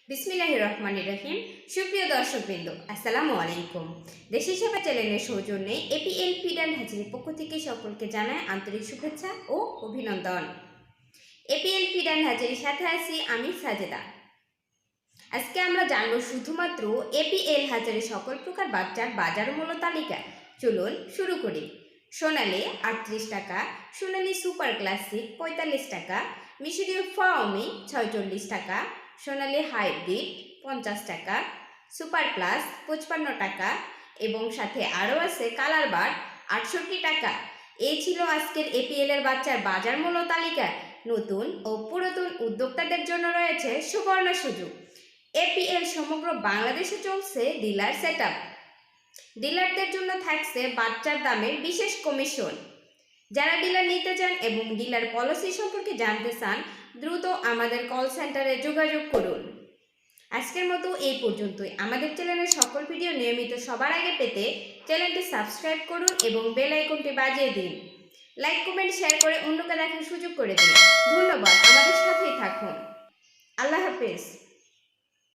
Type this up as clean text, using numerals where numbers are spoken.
বিসমিল্লাহির রহমানির রহিম। সুপ্রিয় দর্শকবৃন্দ, আসসালামু আলাইকুম। দেশি সেবা চ্যানেলের সৌজন্যে এপিএল ফিড অ্যান্ড হ্যাচারির পক্ষ থেকে সকলকে জানায় আন্তরিক শুভেচ্ছা ও অভিনন্দন। এপিএল ফিড অ্যান্ড হ্যাচারির সাথে আছি আমি সাজেদা। আজকে আমরা জানবো শুধুমাত্র এপিএল হ্যাচারির সকল প্রকার বাচ্চার বাজার মূল্য তালিকা। চলুন শুরু করি। সোনালি 38 টাকা, সোনালি সুপার ক্লাসিক 45 টাকা, মিশরীয় ফাওমি 46 টাকা, সোনালি হাইব্রিড 50 টাকা, সুপার প্লাস 55 টাকা এবং সাথে আরও আছে কালার বার 68 টাকা। এই ছিল আজকের এপিএল এর বাচ্চার বাজার মূল্য তালিকা। নতুন ও পুরাতন উদ্যোক্তাদের জন্য রয়েছে সুবর্ণ সুযোগ। এপিএল সমগ্র বাংলাদেশে চলছে ডিলার সেটআপ। ডিলারদের জন্য থাকছে বাচ্চার দামের বিশেষ কমিশন। যারা ডিলার নিতে চান এবং ডিলার পলিসি সম্পর্কে জানতে চান, দ্রুত আমাদের কল সেন্টারে যোগাযোগ করুন। আজকের মতো এই পর্যন্তই। আমাদের চ্যানেলের সকল ভিডিও নিয়মিত সবার আগে পেতে চ্যানেলটি সাবস্ক্রাইব করুন এবং বেল আইকনটি বাজিয়ে দিন। লাইক, কমেন্ট, শেয়ার করে অন্যকে দেখার সুযোগ করে দিন। ধন্যবাদ, আমাদের সাথেই থাকুন। আল্লাহ হাফেজ।